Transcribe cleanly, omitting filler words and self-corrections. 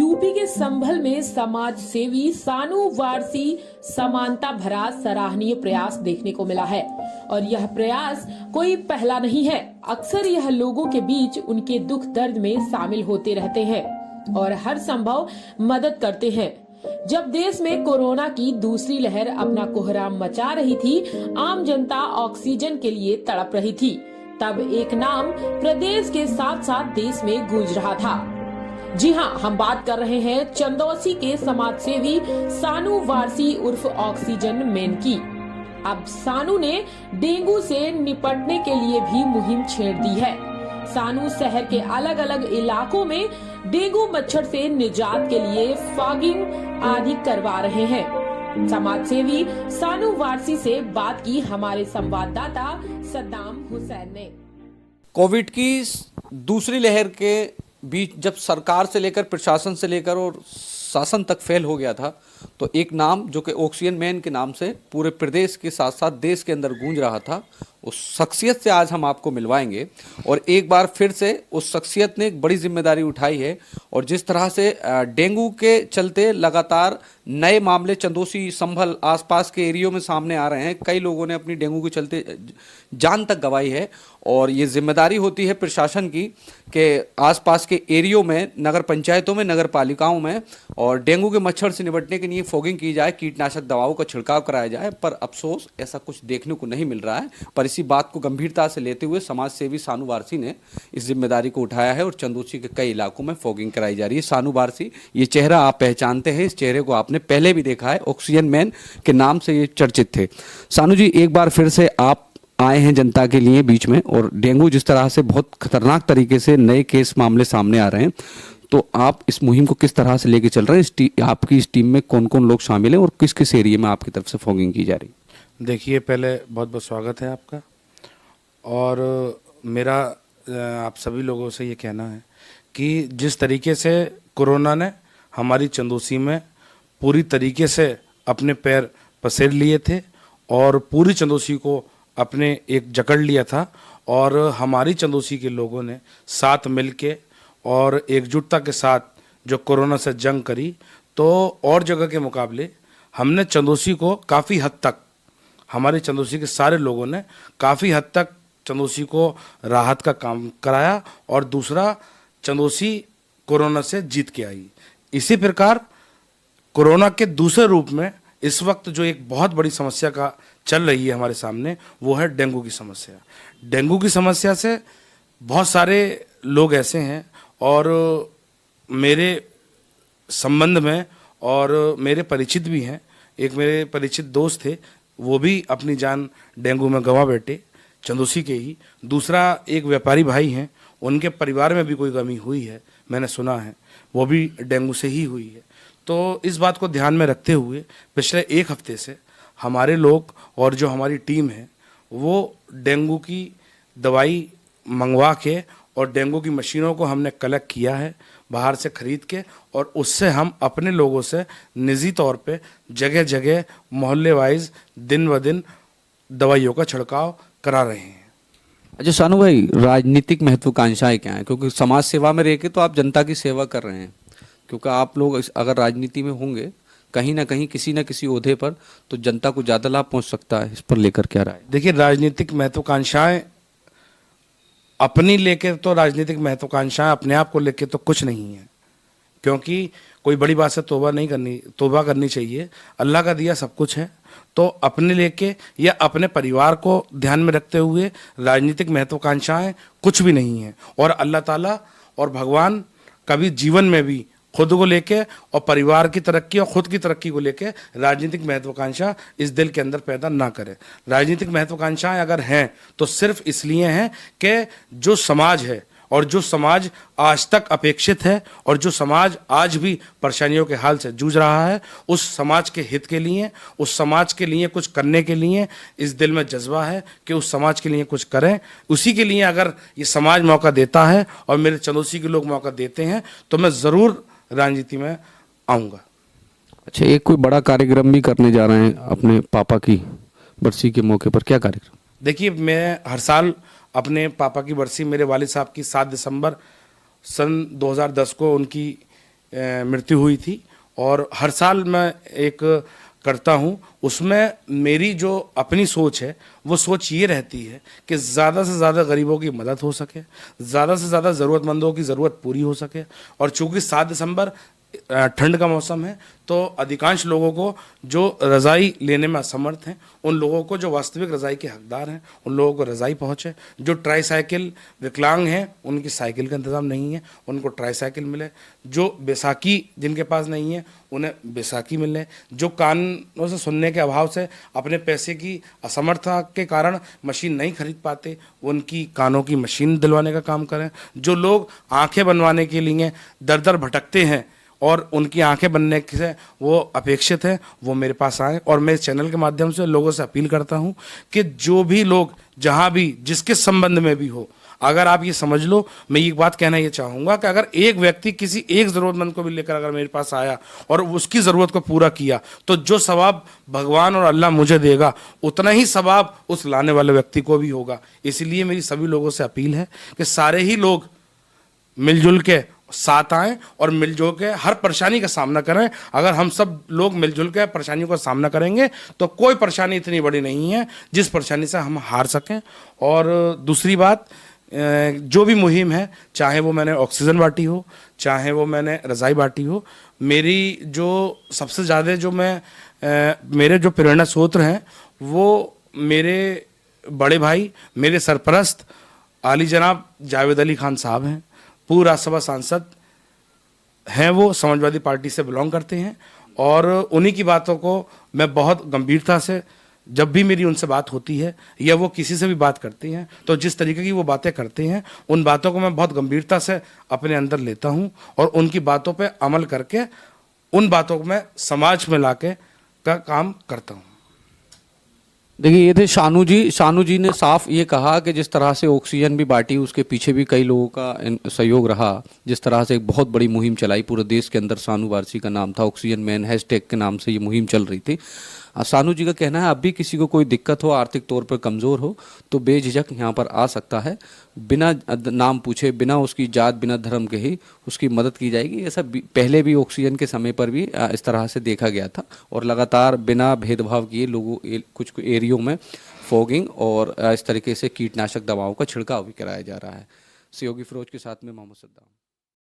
UP के संभल में समाज सेवी सानू वारसी समानता भरा सराहनीय प्रयास देखने को मिला है और यह प्रयास कोई पहला नहीं है। अक्सर यह लोगों के बीच उनके दुख दर्द में शामिल होते रहते हैं और हर संभव मदद करते हैं। जब देश में कोरोना की दूसरी लहर अपना कोहराम मचा रही थी, आम जनता ऑक्सीजन के लिए तड़प रही थी, तब एक नाम प्रदेश के साथ साथ देश में गूंज रहा था। जी हाँ, हम बात कर रहे हैं चंदौसी के समाज सेवी सानू वारसी उर्फ ऑक्सीजन मैन की। अब सानू ने डेंगू से निपटने के लिए भी मुहिम छेड़ दी है। सानू शहर के अलग अलग इलाकों में डेंगू मच्छर से निजात के लिए फॉगिंग आदि करवा रहे हैं। समाज सेवी सानू वारसी से बात की हमारे संवाददाता सद्दाम हुसैन ने। कोविड की दूसरी लहर के बीच जब सरकार से लेकर प्रशासन से लेकर और शासन तक फेल हो गया था, तो एक नाम जो कि ऑक्सीजन मैन के नाम से पूरे प्रदेश के साथ साथ देश के अंदर गूंज रहा था, उस शख्सियत से आज हम आपको मिलवाएंगे। और एक बार फिर से उस शख्सियत ने एक बड़ी जिम्मेदारी उठाई है और जिस तरह से डेंगू के चलते लगातार नए मामले चंदौसी संभल आसपास के एरियो में सामने आ रहे हैं, कई लोगों ने अपनी डेंगू के चलते जान तक गंवाई है। और ये जिम्मेदारी होती है प्रशासन की कि आसपास के एरियो में, नगर पंचायतों में, नगर पालिकाओं में और डेंगू के मच्छर से निपटने के लिए फॉगिंग की जाए, कीटनाशक दवाओं का छिड़काव कराया जाए। पर अफसोस ऐसा कुछ देखने को नहीं मिल रहा है। पर इसी बात को गंभीरता से लेते हुए समाज सेवी सानू वारसी ने इस जिम्मेदारी को उठाया है और चंदौसी के कई इलाकों में फॉगिंग कराई जा रही है। सानू वारसी, ये चेहरा आप पहचानते हैं, इस चेहरे को आपने पहले भी देखा है, ऑक्सीजन मैन के नाम से ये चर्चित थे। सानू जी, एक बार फिर से आप आए हैं जनता के लिए बीच में, और डेंगू जिस तरह से बहुत खतरनाक तरीके से नए केस मामले सामने आ रहे हैं, तो आप इस मुहिम को किस तरह से लेके चल रहे हैं? आपकी इस टीम में कौन कौन लोग शामिल हैं और किस किस एरिया में आपकी तरफ से फॉगिंग की जा रही है? देखिए, पहले बहुत बहुत स्वागत है आपका। और मेरा आप सभी लोगों से ये कहना है कि जिस तरीके से कोरोना ने हमारी चंदौसी में पूरी तरीके से अपने पैर पसेर लिए थे और पूरी चंदौसी को अपने एक जकड़ लिया था, और हमारी चंदौसी के लोगों ने साथ मिलके और एकजुटता के साथ जो कोरोना से जंग करी, तो और जगह के मुकाबले हमने चंदौसी को काफ़ी हद तक, हमारे चंदौसी के सारे लोगों ने काफ़ी हद तक चंदौसी को राहत का काम कराया और दूसरा, चंदौसी कोरोना से जीत के आई। इसी प्रकार कोरोना के दूसरे रूप में इस वक्त जो एक बहुत बड़ी समस्या का चल रही है हमारे सामने, वो है डेंगू की समस्या। डेंगू की समस्या से बहुत सारे लोग ऐसे हैं और मेरे संबंध में और मेरे परिचित भी हैं। एक मेरे परिचित दोस्त थे, वो भी अपनी जान डेंगू में गंवा बैठे, चंदौसी के ही। दूसरा, एक व्यापारी भाई हैं, उनके परिवार में भी कोई कमी हुई है, मैंने सुना है, वो भी डेंगू से ही हुई है। तो इस बात को ध्यान में रखते हुए पिछले एक हफ्ते से हमारे लोग और जो हमारी टीम है, वो डेंगू की दवाई मंगवा के और डेंगू की मशीनों को हमने कलेक्ट किया है बाहर से खरीद के, और उससे हम अपने लोगों से निजी तौर पे जगह जगह मोहल्ले वाइज दिन ब दिन दवाइयों का छिड़काव करा रहे हैं। अच्छा सानू भाई, राजनीतिक महत्वाकांक्षाएं क्या हैं? क्योंकि समाज सेवा में रह के तो आप जनता की सेवा कर रहे हैं, क्योंकि आप लोग अगर राजनीति में होंगे कहीं ना कहीं किसी न किसी ओहदे पर, तो जनता को ज़्यादा लाभ पहुंच सकता है। इस पर लेकर क्या राय? देखिए, राजनीतिक महत्वाकांक्षाएं अपनी लेके तो राजनीतिक महत्वाकांक्षाएं अपने आप को लेके तो कुछ नहीं है, क्योंकि कोई बड़ी बात से तौबा करनी चाहिए। अल्लाह का दिया सब कुछ है, तो अपने लेके या अपने परिवार को ध्यान में रखते हुए राजनीतिक महत्वाकांक्षाएं कुछ भी नहीं है। और अल्लाह ताला और भगवान कभी जीवन में भी खुद को लेके और परिवार की तरक्की और खुद की तरक्की को लेके राजनीतिक महत्वाकांक्षा इस दिल के अंदर पैदा ना करे। राजनीतिक महत्वाकांक्षाएं अगर हैं तो सिर्फ इसलिए हैं कि जो समाज है और जो समाज आज तक अपेक्षित है और जो समाज आज भी परेशानियों के हाल से जूझ रहा है, उस समाज के हित के लिए, उस समाज के लिए कुछ करने के लिए इस दिल में जज्बा है कि उस समाज के लिए कुछ करें। उसी के लिए अगर ये समाज मौका देता है और मेरे चंदौसी के लोग मौका देते हैं, तो मैं ज़रूर राजनीति में आऊँगा। अच्छा, एक कोई बड़ा कार्यक्रम भी करने जा रहे हैं अपने पापा की बरसी के मौके पर, क्या कार्यक्रम? देखिए, मैं हर साल अपने पापा की बरसी, मेरे वालिद साहब की 7 दिसंबर सन 2010 को उनकी मृत्यु हुई थी, और हर साल मैं एक करता हूँ, उसमें मेरी जो अपनी सोच है वो सोच ये रहती है कि ज़्यादा से ज़्यादा गरीबों की मदद हो सके, ज़्यादा से ज़्यादा ज़रूरतमंदों की ज़रूरत पूरी हो सके। और चूँकि 7 दिसंबर ठंड का मौसम है, तो अधिकांश लोगों को जो रज़ाई लेने में असमर्थ हैं, उन लोगों को, जो वास्तविक रज़ाई के हकदार हैं, उन लोगों को रज़ाई पहुँचे। जो ट्राईसाइकिल विकलांग हैं, उनकी साइकिल का इंतज़ाम नहीं है, उनको ट्राईसाइकिल मिले। जो बैसाखी जिनके पास नहीं है, उन्हें बैसाखी मिले। जो कानों से सुनने के अभाव से अपने पैसे की असमर्थता के कारण मशीन नहीं खरीद पाते, उनकी कानों की मशीन दिलवाने का काम करें। जो लोग आंखें बनवाने के लिए दर दर भटकते हैं और उनकी आंखें बनने से वो अपेक्षित है, वो मेरे पास आए। और मैं इस चैनल के माध्यम से लोगों से अपील करता हूं कि जो भी लोग जहां भी जिसके संबंध में भी हो, अगर आप ये समझ लो, मैं एक बात कहना ये चाहूँगा कि अगर एक व्यक्ति किसी एक ज़रूरतमंद को भी लेकर अगर मेरे पास आया और उसकी ज़रूरत को पूरा किया, तो जो सवाब भगवान और अल्लाह मुझे देगा, उतना ही सवाब उस लाने वाले व्यक्ति को भी होगा। इसलिए मेरी सभी लोगों से अपील है कि सारे ही लोग मिलजुल के साथ आएं और मिलजुल के हर परेशानी का सामना करें। अगर हम सब लोग मिलजुल के परेशानियों का सामना करेंगे तो कोई परेशानी इतनी बड़ी नहीं है जिस परेशानी से हम हार सकें। और दूसरी बात, जो भी मुहिम है, चाहे वो मैंने ऑक्सीजन बांटी हो, चाहे वो मैंने रज़ाई बांटी हो, मेरी जो सबसे ज़्यादा जो मेरे जो प्रेरणा स्रोत हैं, वो मेरे बड़े भाई, मेरे सरपरस्त आली जनाब जावेद अली खान साहब हैं। पूर्व राज्यसभा सांसद हैं, वो समाजवादी पार्टी से बिलोंग करते हैं, और उन्हीं की बातों को मैं बहुत गंभीरता से, जब भी मेरी उनसे बात होती है या वो किसी से भी बात करती हैं, तो जिस तरीके की वो बातें करते हैं, उन बातों को मैं बहुत गंभीरता से अपने अंदर लेता हूं और उनकी बातों पे अमल करके उन बातों को मैं समाज में लाके का काम करता हूं। देखिए, ये थे शानू जी ने साफ ये कहा कि जिस तरह से ऑक्सीजन भी बांटी, उसके पीछे भी कई लोगों का सहयोग रहा। जिस तरह से एक बहुत बड़ी मुहिम चलाई पूरे देश के अंदर, शानू वारसी का नाम था, ऑक्सीजन मैन हैशटैग के नाम से ये मुहिम चल रही थी। शानू जी का कहना है, अब भी किसी को कोई दिक्कत हो, आर्थिक तौर पर कमज़ोर हो, तो बेझिझक यहाँ पर आ सकता है, बिना नाम पूछे, बिना उसकी जात, बिना धर्म के ही उसकी मदद की जाएगी। ऐसा पहले भी ऑक्सीजन के समय पर भी इस तरह से देखा गया था, और लगातार बिना भेदभाव किए लोगों कुछ एरियो में फॉगिंग और इस तरीके से कीटनाशक दवाओं का छिड़काव भी कराया जा रहा है। सहयोगी फिरोज के साथ में मोहम्मद सद्दाम।